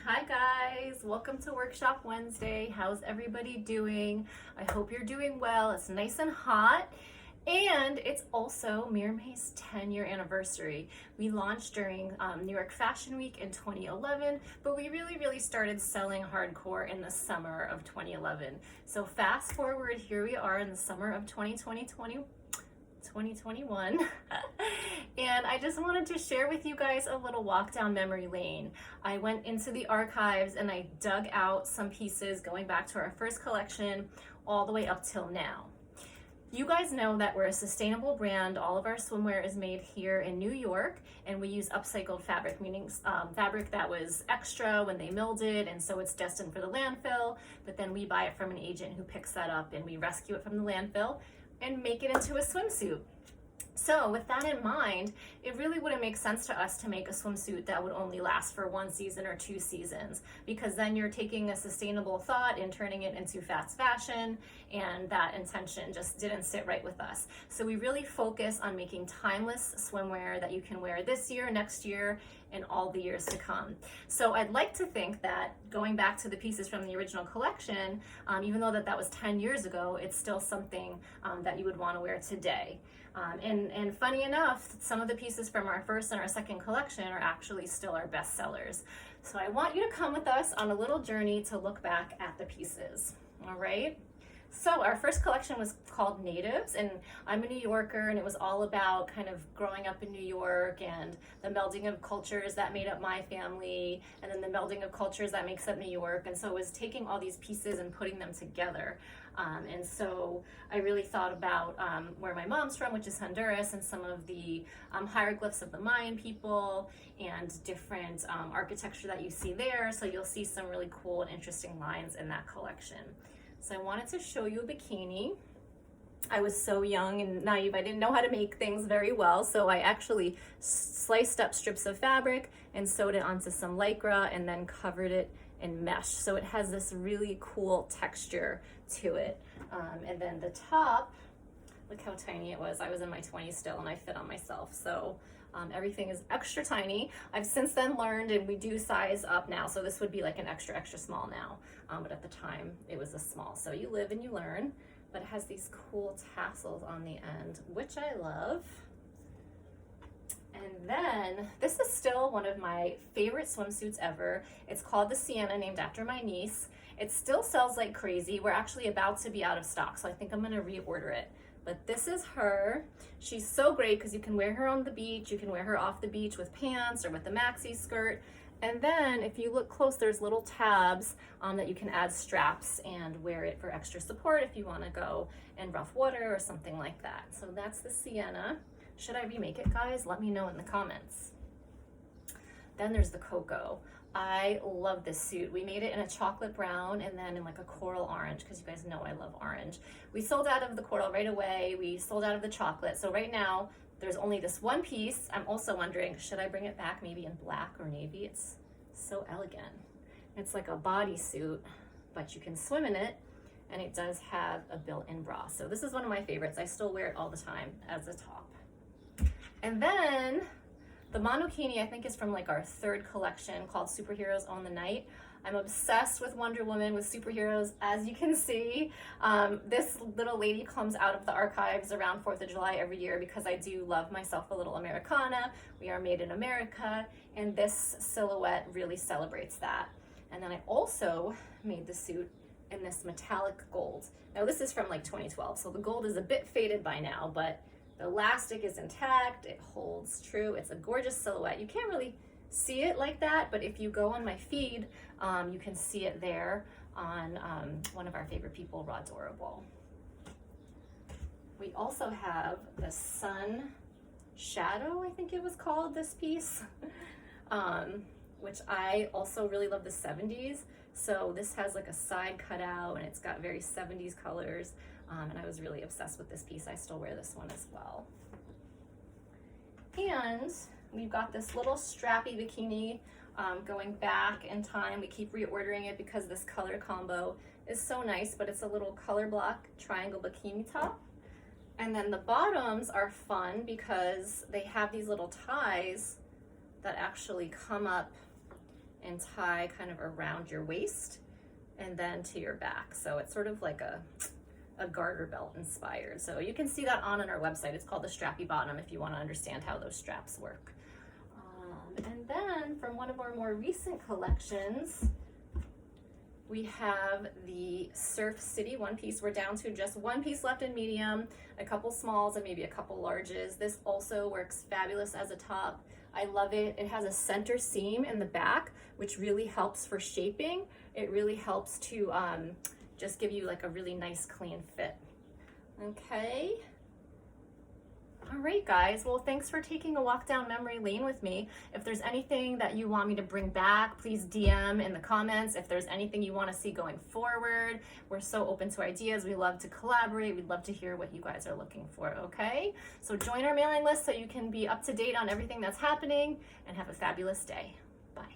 Hi guys, welcome to Workshop Wednesday. How's everybody doing? I hope you're doing well. It's nice and hot. And it's also Mirame's 10-year anniversary. We launched during New York Fashion Week in 2011, but we really started selling hardcore in the summer of 2011. So fast forward, here we are in the summer of 2021. And I just wanted to share with you guys a little walk down memory lane. I went into the archives and I dug out some pieces going back to our first collection all the way up till now. You guys know that we're a sustainable brand. All of our swimwear is made here in New York, and we use upcycled fabric, meaning fabric that was extra when they milled it, and so it's destined for the landfill, but then we buy it from an agent who picks that up and we rescue it from the landfill and make it into a swimsuit. So with that in mind, it really wouldn't make sense to us to make a swimsuit that would only last for 1 season or 2 seasons, because then you're taking a sustainable thought and turning it into fast fashion, and that intention just didn't sit right with us. So we really focus on making timeless swimwear that you can wear this year, next year, and all the years to come. So I'd like to think that going back to the pieces from the original collection, even though that was 10 years ago, it's still something that you would want to wear today. And funny enough, some of the pieces from our first and our second collection are actually still our best sellers. So I want you to come with us on a little journey to look back at the pieces, all right? So our first collection was called Natives, and I'm a New Yorker, and it was all about kind of growing up in New York and the melding of cultures that made up my family, and then the melding of cultures that makes up New York. And so it was taking all these pieces and putting them together. And so I really thought about where my mom's from, which is Honduras, and some of the hieroglyphs of the Mayan people and different architecture that you see there. So you'll see some really cool and interesting lines in that collection. So I wanted to show you a bikini. I was so young and naive, I didn't know how to make things very well, so I actually sliced up strips of fabric and sewed it onto some Lycra and then covered it in mesh. So it has this really cool texture to it. And then the top, look how tiny it was. I was in my 20s still and I fit on myself. So everything is extra tiny. I've since then learned, and we do size up now, so this would be like an extra small now, but at the time it was a small. So you live and you learn. But it has these cool tassels on the end, which I love. And then this is still one of my favorite swimsuits ever. It's called the Sienna, named after my niece. It still sells like crazy. We're actually about to be out of stock, so I think I'm gonna reorder it. But this is her. She's so great because you can wear her on the beach, you can wear her off the beach with pants or with a maxi skirt. And then if you look close, there's little tabs that you can add straps and wear it for extra support if you want to go in rough water or something like that. So that's the Sienna. Should I remake it, guys? Let me know in the comments. Then there's the Coco. I love this suit. We made it in a chocolate brown and then in like a coral orange, because you guys know I love orange. We sold out of the coral right away. We sold out of the chocolate. So right now, there's only this one piece. I'm also wondering, should I bring it back maybe in black or navy? It's so elegant. It's like a bodysuit, but you can swim in it, and it does have a built-in bra. So this is one of my favorites. I still wear it all the time as a top. And then the monokini, I think, is from like our third collection called Superheroes Own the Night. I'm obsessed with Wonder Woman, with superheroes, as you can see. This little lady comes out of the archives around 4th of July every year because I do love myself a little Americana. We are made in America, and this silhouette really celebrates that. And then I also made the suit in this metallic gold. Now this is from like 2012, so the gold is a bit faded by now, but the elastic is intact, it holds true. It's a gorgeous silhouette. You can't really see it like that, but if you go on my feed, you can see it there on one of our favorite people, Raw Adorable. We also have the Sun Shadow, I think it was called, this piece, which I also really love the 70s. So this has like a side cutout and it's got very 70s colors. And I was really obsessed with this piece. I still wear this one as well. And we've got this little strappy bikini going back in time. We keep reordering it because this color combo is so nice, but it's a little color block triangle bikini top. And then the bottoms are fun because they have these little ties that actually come up and tie kind of around your waist and then to your back. So it's sort of like a garter belt inspired. So you can see that on our website. It's called the Strappy Bottom if you want to understand how those straps work. And then from one of our more recent collections, we have the Surf City one piece. We're down to just one piece left in medium, a couple smalls and maybe a couple larges. This also works fabulous as a top. I love it. It has a center seam in the back, which really helps for shaping. It really helps to just give you like a really nice clean fit. Okay. All right, guys. Well, thanks for taking a walk down memory lane with me. If there's anything that you want me to bring back, please DM in the comments. If there's anything you want to see going forward, we're so open to ideas. We love to collaborate. We'd love to hear what you guys are looking for, okay? So join our mailing list so you can be up to date on everything that's happening, and have a fabulous day. Bye.